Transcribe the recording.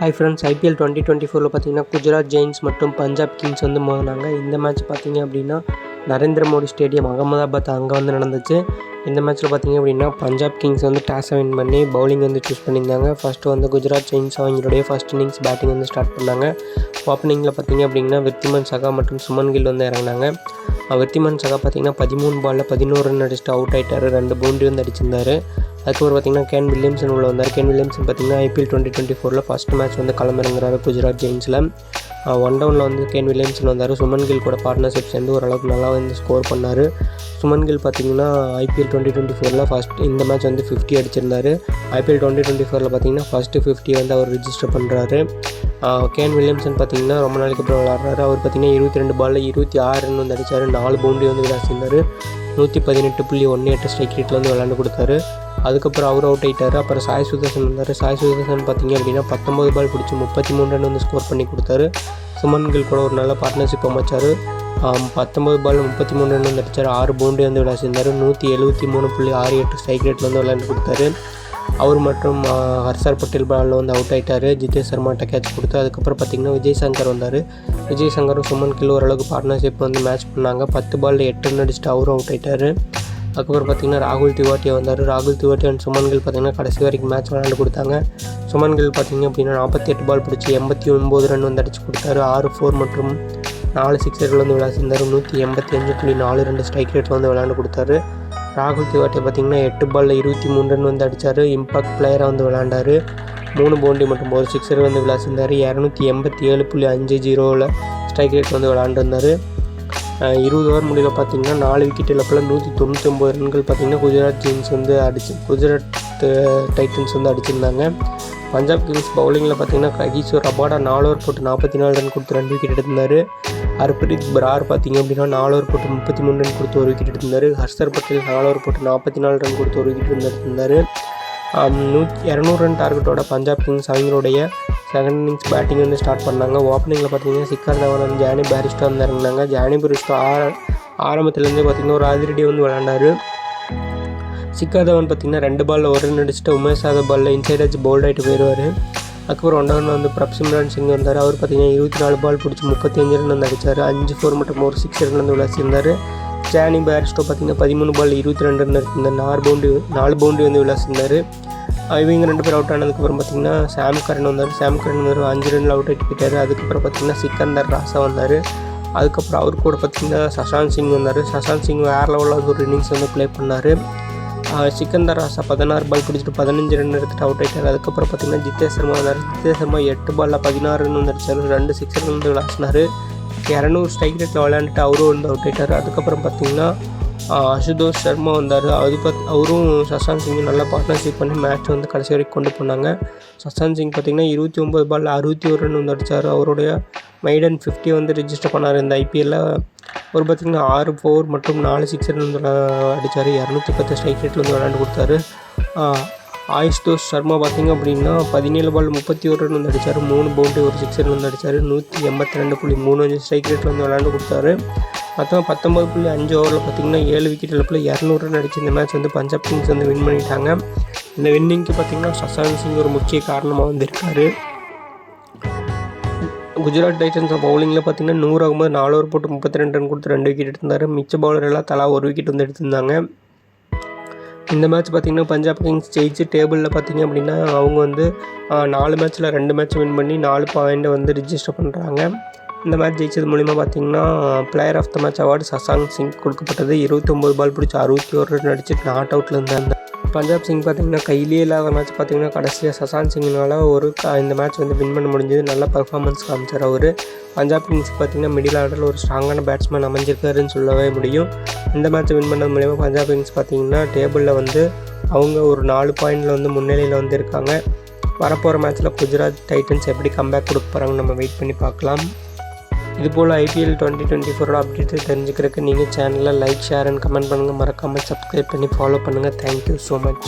Hi friends, IPL 2024 பார்த்தீங்கன்னா Gujarat Jains மற்றும் Punjab Kings வந்து மோதினாங்க. இந்த மேட்ச் பார்த்தீங்க அப்படின்னா நரேந்திர மோடி ஸ்டேடியம் அகமதாபாத் அங்கே வந்து நடந்துச்சு. இந்த மேட்ச்சில் பார்த்தீங்க அப்படின்னா பஞ்சாப் கிங்ஸ் வந்து டாஸை வின் பண்ணி பவுலிங் வந்து சூஸ் பண்ணியிருந்தாங்க. ஃபஸ்ட்டு வந்து குஜராத் ஜெயின்ஸ் அவங்களுடைய ஃபஸ்ட் இன்னிங்ஸ் பேட்டிங் வந்து ஸ்டார்ட் பண்ணாங்க. ஓப்பனிங்கில் பார்த்தீங்க அப்படின்னா விருத்திமன் சகா மற்றும் சுமன் கில் வந்து இறங்கினாங்க. விருத்திமன் சகா பார்த்தீங்கன்னா 13 பாலில் 11 ரன் அடிச்சுட்டு அவுட் ஆகிட்டார். 2 பவுண்டரி வந்து அடிச்சிருந்தார். அதுக்கப்புறம் பார்த்தீங்கன்னா கேன் வில்லியம்சன் உள்ள வந்தார். கேன் வில்லியம்சன் பார்த்தீங்கன்னா ஐபிஎல் 2024 ஃபஸ்ட் மேட்ச் வந்து களமிறங்குறாரு குஜராத் ஜெயின்ஸில். 1 டவுனில் வந்து கேன் வில்லியம்சன் வந்தார். சுமன் கில் கூட பார்ட்னர்ஷிப் சேர்ந்து ஓரளவுக்கு நல்லா வந்து ஸ்கோர் பண்ணார். சுமன் கில் பார்த்தீங்கன்னா ஐபிஎல் 2024 ஃபஸ்ட் இந்த மேட்ச் வந்து 50 அடிச்சிருந்தார். ஐபிஎல் 2024 பார்த்தீங்கன்னா ஃபஸ்ட்டு 50 வந்து அவர் ரிஜிஸ்டர் பண்ணுறாரு. கேன் வில்லியம்சன் பார்த்தீங்கன்னா ரொம்ப நாளைக்கு அப்புறம் விளாட்றாரு. அவர் பார்த்தீங்கன்னா 22 பாலில் 26 ரன் வந்து அடித்தார். 4 பவுண்டரி வந்து விளாசிருந்தார். 118.18 ஸ்ட்ரைக் ரேட்டில் வந்து விளாண்டு கொடுத்தாரு. அதுக்கப்புறம் அவர் அவுட் ஆகிட்டார். அப்புறம் சாய் சுதர்சன் வந்தார். சாய் சுதர்சன் பார்த்தீங்க அப்படின்னா 19 பால் பிடிச்சி 33 ரன் வந்து ஸ்கோர் பண்ணி கொடுத்தாரு. சுமன் கில் கூட ஒரு நல்ல பார்ட்னர்ஷிப் அமைச்சார். 19 பால் 33 ரன் வந்து அடித்தார். 6 பவுண்டரி வந்து விளாசிருந்தார். 173.68 ஸ்ட்ரைக் ரேட்டில் வந்து விளையாண்டு கொடுத்தாரு. அவர் மற்றும் ஹர்ஷர் பட்டேல் பாலில் வந்து அவுட் ஆகிட்டார். ஜிதேஷ் சர்மாட்ட கேட்ச் கொடுத்து அதுக்கப்புறம் பார்த்திங்கன்னா விஜய் சங்கர் வந்தார். விஜய் சங்கரும் சுமன் கில் ஓரளவுக்கு பார்ட்னர்ஷிப் வந்து மேட்ச் பண்ணாங்க. 10 பாலில் 8 ரன் அடிச்சுட்டு அவரும் அவுட் ஆகிட்டார். அதுக்கப்புறம் பார்த்திங்கன்னா ராகுல் திவாட்டியா வந்தார். ராகுல் திவாட்டி அண்ட் சுமன் கில் பார்த்திங்கன்னா கடைசி வரைக்கும் மேட்ச் விளையாண்டு கொடுத்தாங்க. சுமன் கில் பார்த்திங்க அப்படின்னா 48 பால் பிடிச்சி 89 ரன் வந்து அடிச்சு கொடுத்தாரு. 6 4 மற்றும் 4 சிக்ஸர்கள் வந்து விளையாசிருந்தார். 185.42 ஸ்ட்ரைக் ரேட்டில் வந்து விளையாண்டு கொடுத்தாரு. ராகுல் திவாட்டியா பார்த்திங்கன்னா 8 பாலில் 23 ரன் வந்து அடித்தார். இம்பாக்ட் பிளேயராக வந்து விளையாண்டார். 3 பவுண்டரி மற்றும் ஒரு சிக்ஸர் வந்து விளையாசிருந்தார். 287.50 ஸ்ட்ரைக் ரேட் வந்து விளையாண்டுருந்தார். 20 ஓவர் முடிவில் பார்த்திங்கன்னா 4 விக்கெட் இழப்பில் 199 ரன்கள் பார்த்திங்கன்னா குஜராத் ஜெயின்ஸ் வந்து குஜராத் டைட்டன்ஸ் வந்து அடிச்சிருந்தாங்க. பஞ்சாப் கிங்ஸ் பவுலிங்கில் பார்த்திங்கன்னா கிஷோர் ரபாடா 4 ஓவர் போட்டு 44 ரன் கொடுத்து 2 விக்கெட் எடுத்திருந்தார். ஹர்ப்ரீத் பிரார் பார்த்திங்க அப்படின்னா 4 ஓவர் போட்டு 33 ரன் கொடுத்து 1 விக்கெட் எடுத்திருந்தார். ஹர்ஷர் பட்டேல் 4 ஓவர் போட்டு 44 ரன் கொடுத்து 1 விக்கெட் எடுத்திருந்தார். 200 ரன் டார்கெட்டோட பஞ்சாப் கிங்ஸ் அவங்களுடைய செகண்ட் இன்னிங்ஸ் பேட்டிங் வந்து ஸ்டார்ட் பண்ணாங்க. ஓப்பனிங்கில் பார்த்தீங்கன்னா சிக்கர் தவான் ஜானி பேரிஸ்டோ வந்து இறங்கினாங்க. ஜானி பேரிஸ்டோ ஆரம்பத்துலேருந்து பார்த்திங்கன்னா ஒரு அதிரடி வந்து விளையாண்டார். சிக்கர் தவான் பார்த்திங்கன்னா 2 பாலில் 1 ரன் அடிச்சுட்டு உமேஷ் யாதவ் பாலில் இன்சைட் அடிச்சு பவுல்ட் ஆகிட்டு போயிடுவார். அதுக்கப்புறம் 1 டவுனில் வந்து பிரப்சிம்ரான் சிங் வந்தார். அவர் பார்த்திங்கன்னா 24 பால் பிடிச்சி 35 ரன் வந்து அடித்தார். 5 4 மற்றும் ஒரு 6 ரன் வந்து விளாசிருந்தார். ஜானி பேரிஸ்டோ பார்த்திங்கன்னா 13 பால் 22 ரன் எடுத்திருந்தார். 4 பவுண்டரி வந்து விளாசிருந்தார். இவங்க 2 பேர் அவுட் ஆனதுக்கப்புறம் பார்த்திங்கன்னா சாம் கரன் வந்தார். 5 ரனில் அவுட் ஆகிட்டு போயிட்டார். அதுக்கப்புறம் பார்த்திங்கன்னா சிக்கந்தர் ராசா வந்தார். அதுக்கப்புறம் அவர் கூட பார்த்திங்கன்னா சஷாந்த் சிங் வந்தார். சஷாந்த் சிங் வேறு லெவலில் ஒரு இன்னிங்ஸ் வந்து ப்ளே பண்ணார். சிக்கந்தர் ராசா 16 பால் பிடிச்சிட்டு 15 ரன் எடுத்துகிட்டு அவுட் ஆகிட்டார். அதுக்கப்புறம் பார்த்திங்கன்னா ஜிதேஷ் சர்மா வந்தார். ஜிதேஷ் சர்மா 8 பாலில் 16 ரன் வந்து அடித்தார். 2 சிக்ஸர் வந்து விளாசினார். 200 ஸ்ட்ரைக் ரேட்டில் விளையாண்டுட்டு அவரும் வந்து அவுட் ஆகிட்டார். அதுக்கப்புறம் பார்த்திங்கன்னா அசுதோஷ் சர்மா வந்தார். அவரும் சஷாந்த் சிங்கும் நல்லா பார்ட்னர்ஷிப் பண்ணி மேட்ச் வந்து கடைசி வரைக்கும் கொண்டு போனாங்க. சஷாந்த் சிங் பார்த்திங்கன்னா 29 பாலில் 61 ரன் வந்து அடித்தார். அவருடைய மைடன் 50 வந்து ரிஜிஸ்டர் பண்ணார் இந்த ஐபிஎல்லில். ஒரு பார்த்திங்கன்னா 6 4 மற்றும் 4 6 ரன் வந்து அடித்தார். 210 ஸ்ட்ரைக் ரேட்டில் வந்து விளையாண்டு கொடுத்தாரு. ஆயுஷ்தோஷ் சர்மா பார்த்திங்க அப்படின்னா 17 பால் 31 ரன் வந்து அடித்தார். 3 பவுண்டரி ஒரு 6 ரன் வந்து அடித்தார். 182.35 ஸ்ட்ரைக் ரேட்டில் வந்து விளையாண்டு கொடுத்தாரு. மொத்தம் 19.5 ஓவரில் பார்த்திங்கன்னா 7 விக்கெட் இழப்பில் 200 ரன் அடித்து இந்த மேட்ச் வந்து பஞ்சாப் கிங்ஸ் வந்து வின் பண்ணிட்டாங்க. இந்த வின்னிங்க்கு பார்த்திங்கன்னா சஷாந்த் சிங் ஒரு முக்கிய காரணமாக வந்திருக்காரு. குஜராத் டைட்டன்ஸ் பவுலிங்கில் பார்த்திங்கன்னா 100 ஆகும்போது 4 ஓவர் போட்டு 32 ரன் கொடுத்து 2 விக்கெட் எடுத்திருந்தார். மிச்ச பவுலர் எல்லாம் தலா 1 விக்கெட் வந்து எடுத்திருந்தாங்க. இந்த மேட்ச் பார்த்திங்கன்னா பஞ்சாப் கிங்ஸ் ஜெயிச்சு டேபிளில் பார்த்திங்க அப்படின்னா அவங்க வந்து 4 மேட்ச்சில் 2 மேட்ச் வின் பண்ணி 4 பாயிண்ட்டை வந்து ரிஜிஸ்டர் பண்ணுறாங்க. இந்த மேட்ச் ஜெயிச்சது மூலிமா பார்த்திங்கன்னா player of the match award Sashant Singh கொடுக்கப்பட்டது. 29 பால் பிடிச்சி 61 ரன் அடிச்சுட்டு நாட் அவுட்டில் இருந்தாங்க. பஞ்சாப் சிங் பார்த்திங்கன்னா கையிலே இல்லாத மேட்ச் பார்த்திங்கன்னா கடைசியாக சஷாந்த் சிங்கினால் இந்த மேட்ச் வந்து வின் பண்ண முடிஞ்சது. நல்ல பர்ஃபார்மன்ஸ் காமிச்சார் அவர். பஞ்சாப் கிங்ஸ் பார்த்திங்கன்னா மிடில் ஆர்டரில் ஒரு ஸ்ட்ராங்கான பேட்ஸ்மேன் அமைஞ்சிருக்காருன்னு சொல்லவே முடியும். இந்த மேட்ச்சை வின் பண்ணது மூலிமா பஞ்சாப் கிங்ஸ் பார்த்திங்கன்னா டேபிளில் வந்து அவங்க ஒரு 4 பாயிண்டில் வந்து முன்னிலையில் வந்து இருக்காங்க. வரப்போகிற மேட்ச்சில் குஜராத் டைட்டன்ஸ் எப்படி கம்பேக் கொடுக்க போகிறாங்க நம்ம வெயிட் பண்ணி பார்க்கலாம். இதுபோல் ஐபிஎல் 2024 அப்டேட்டை தெரிஞ்சுக்கிறதுக்கு நீங்கள் சேனலில் லைக் ஷேர் அண்ட் கமெண்ட் பண்ணுங்கள். மறக்காமல் சப்ஸ்கிரைப் பண்ணி ஃபாலோ பண்ணுங்கள். Thank you so much.